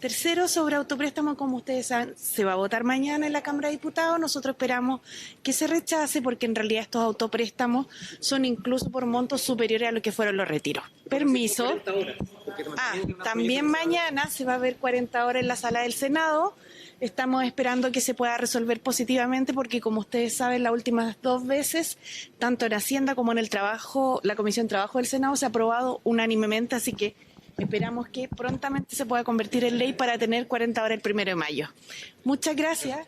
Tercero, sobre autopréstamo, como ustedes saben, se va a votar mañana en la Cámara de Diputados. Nosotros esperamos que se rechace porque en realidad estos autopréstamos son incluso por montos superiores a lo que fueron los retiros. Permiso. También mañana se va a ver 40 horas en la sala del Senado. Estamos esperando que se pueda resolver positivamente porque, como ustedes saben, las últimas 2 veces, tanto en Hacienda como en el trabajo, la Comisión de Trabajo del Senado se ha aprobado unánimemente, así que esperamos que prontamente se pueda convertir en ley para tener 40 horas el 1 de mayo. Muchas gracias.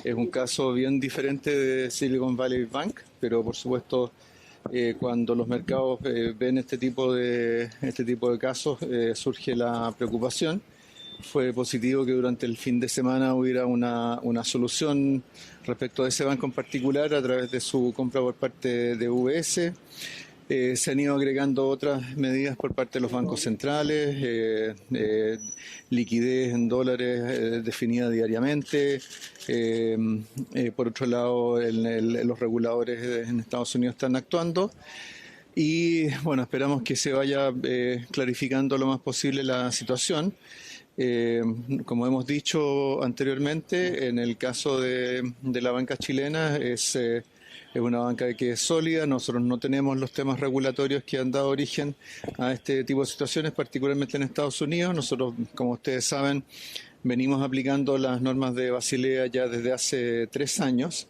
Es un caso bien diferente de Silicon Valley Bank, pero por supuesto cuando los mercados ven este tipo de casos surge la preocupación. Fue positivo que durante el fin de semana hubiera una solución respecto a ese banco en particular a través de su compra por parte de UBS. Se han ido agregando otras medidas por parte de los bancos centrales, liquidez en dólares definida diariamente. Por otro lado, los reguladores en Estados Unidos están actuando. Y bueno, esperamos que se vaya clarificando lo más posible la situación. Como hemos dicho anteriormente, en el caso de la banca chilena es una banca que es sólida. Nosotros no tenemos los temas regulatorios que han dado origen a este tipo de situaciones, particularmente en Estados Unidos. Nosotros, como ustedes saben, venimos aplicando las normas de Basilea ya desde hace 3 años,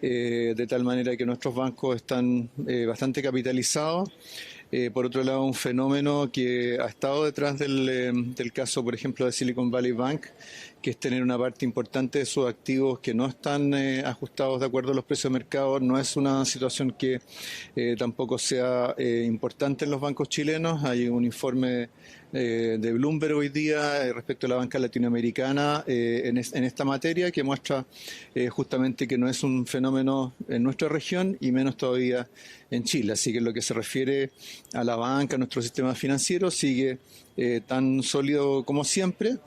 de tal manera que nuestros bancos están bastante capitalizados. Por otro lado, un fenómeno que ha estado detrás del caso, por ejemplo, de Silicon Valley Bank, que es tener una parte importante de sus activos que no están ajustados de acuerdo a los precios de mercado. No es una situación que tampoco sea importante en los bancos chilenos. Hay un informe de Bloomberg hoy día respecto a la banca latinoamericana en esta materia que muestra justamente que no es un fenómeno en nuestra región y menos todavía en Chile. Así que en lo que se refiere a la banca, a nuestro sistema financiero, sigue tan sólido como siempre.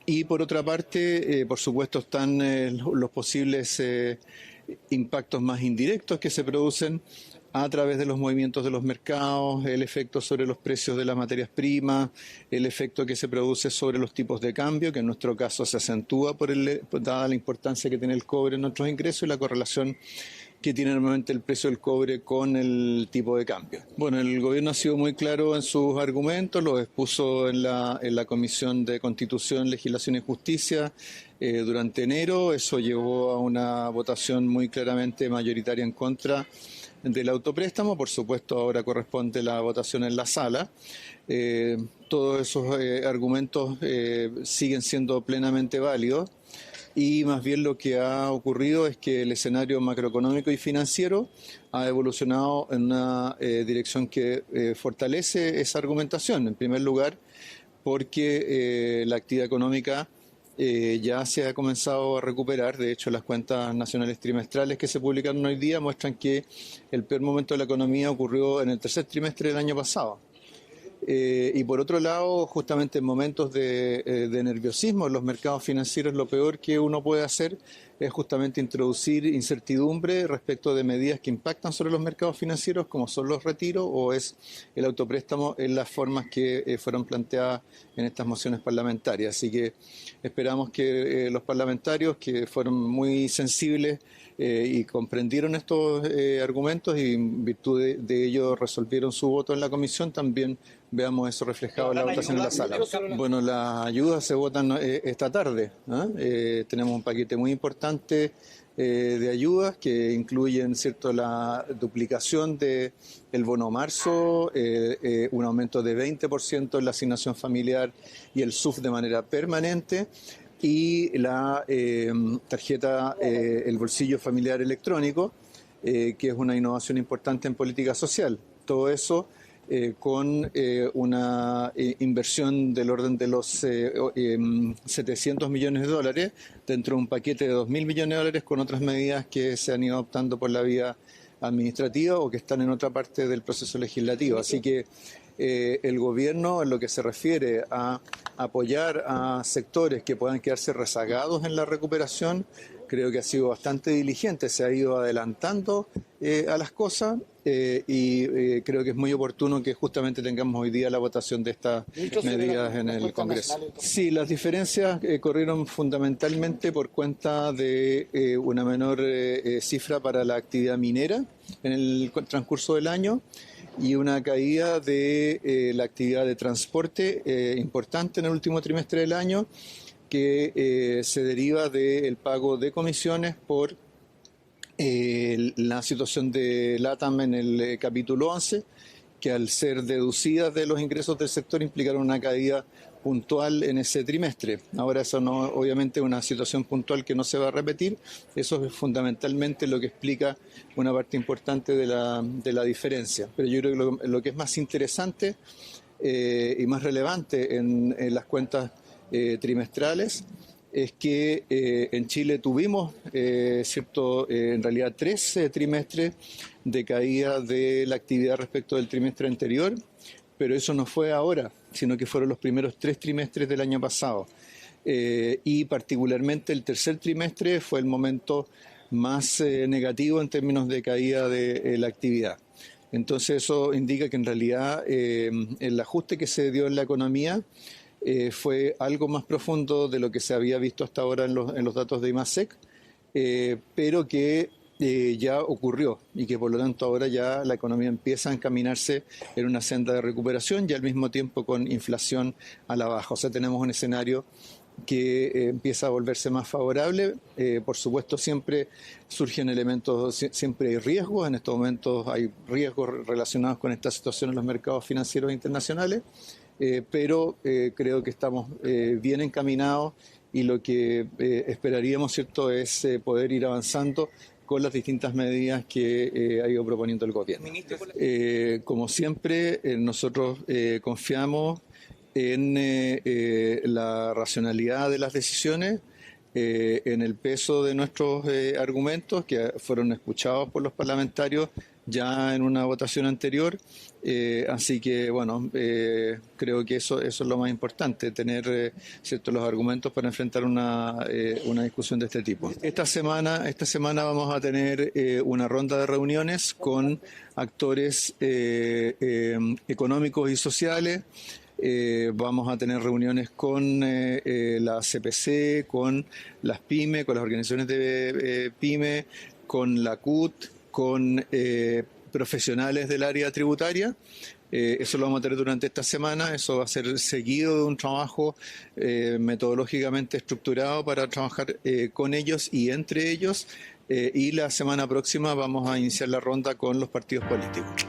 Y por otra parte, por supuesto, están los posibles impactos más indirectos que se producen a través de los movimientos de los mercados, el efecto sobre los precios de las materias primas, el efecto que se produce sobre los tipos de cambio, que en nuestro caso se acentúa dada la importancia que tiene el cobre en nuestros ingresos y la correlación que tiene normalmente el precio del cobre con el tipo de cambio. Bueno, el gobierno ha sido muy claro en sus argumentos, los expuso en la Comisión de Constitución, Legislación y Justicia durante enero. Eso llevó a una votación muy claramente mayoritaria en contra del autopréstamo. Por supuesto, ahora corresponde la votación en la sala. Todos esos argumentos siguen siendo plenamente válidos. Y más bien lo que ha ocurrido es que el escenario macroeconómico y financiero ha evolucionado en una dirección que fortalece esa argumentación. En primer lugar, porque la actividad económica ya se ha comenzado a recuperar. De hecho, las cuentas nacionales trimestrales que se publicaron hoy día muestran que el peor momento de la economía ocurrió en el tercer trimestre del año pasado. Y por otro lado, justamente en momentos de nerviosismo en los mercados financieros, lo peor que uno puede hacer es justamente introducir incertidumbre respecto de medidas que impactan sobre los mercados financieros, como son los retiros o es el autopréstamo, en las formas que fueron planteadas en estas mociones parlamentarias. Así que esperamos que los parlamentarios, que fueron muy sensibles y comprendieron estos argumentos y en virtud de ello resolvieron su voto en la comisión, también veamos eso reflejado en la votación en la sala. Bueno, las ayudas se votan esta tarde. Tenemos un paquete muy importante de ayudas que incluyen, ¿cierto?, la duplicación del bono marzo, un aumento de 20% en la asignación familiar y el SUF de manera permanente, y la tarjeta, el bolsillo familiar electrónico, que es una innovación importante en política social. Todo eso con una inversión del orden de los 700 millones de dólares dentro de un paquete de 2.000 millones de dólares con otras medidas que se han ido adoptando por la vía administrativa o que están en otra parte del proceso legislativo. Así que el gobierno, en lo que se refiere a apoyar a sectores que puedan quedarse rezagados en la recuperación, creo que ha sido bastante diligente, se ha ido adelantando a las cosas y creo que es muy oportuno que justamente tengamos hoy día la votación de estas medidas en el Congreso. Sí, las diferencias corrieron fundamentalmente por cuenta de una menor cifra para la actividad minera en el transcurso del año y una caída de la actividad de transporte importante en el último trimestre del año, que se deriva del pago de comisiones por la situación de LATAM en el capítulo 11, que al ser deducidas de los ingresos del sector implicaron una caída puntual en ese trimestre. Ahora eso no, obviamente, es una situación puntual que no se va a repetir. Eso es fundamentalmente lo que explica una parte importante de la diferencia. Pero yo creo que lo que es más interesante y más relevante en las cuentas trimestrales es que en Chile tuvimos en realidad 3 trimestres de caída de la actividad respecto del trimestre anterior, pero eso no fue ahora, sino que fueron los primeros 3 trimestres del año pasado. Y particularmente el tercer trimestre fue el momento más negativo en términos de caída de la actividad. Entonces eso indica que en realidad el ajuste que se dio en la economía fue algo más profundo de lo que se había visto hasta ahora en los datos de IMASEC, pero que ya ocurrió y que por lo tanto ahora ya la economía empieza a encaminarse en una senda de recuperación y al mismo tiempo con inflación a la baja. O sea, tenemos un escenario que empieza a volverse más favorable. Por supuesto, siempre surgen elementos, siempre hay riesgos. En estos momentos hay riesgos relacionados con esta situación en los mercados financieros internacionales. Pero creo que estamos bien encaminados y lo que esperaríamos, ¿cierto?, es poder ir avanzando con las distintas medidas que ha ido proponiendo el gobierno. Como siempre, nosotros confiamos en la racionalidad de las decisiones, en el peso de nuestros argumentos que fueron escuchados por los parlamentarios ya en una votación anterior, así que bueno, creo que eso es lo más importante, tener cierto, los argumentos para enfrentar una discusión de este tipo. Esta semana vamos a tener una ronda de reuniones con actores económicos y sociales. Vamos a tener reuniones con la CPC, con las PYME, con las organizaciones de PYME, con la CUT, con profesionales del área tributaria. Eso lo vamos a tener durante esta semana. Eso va a ser seguido de un trabajo metodológicamente estructurado para trabajar con ellos y entre ellos. Y la semana próxima vamos a iniciar la ronda con los partidos políticos.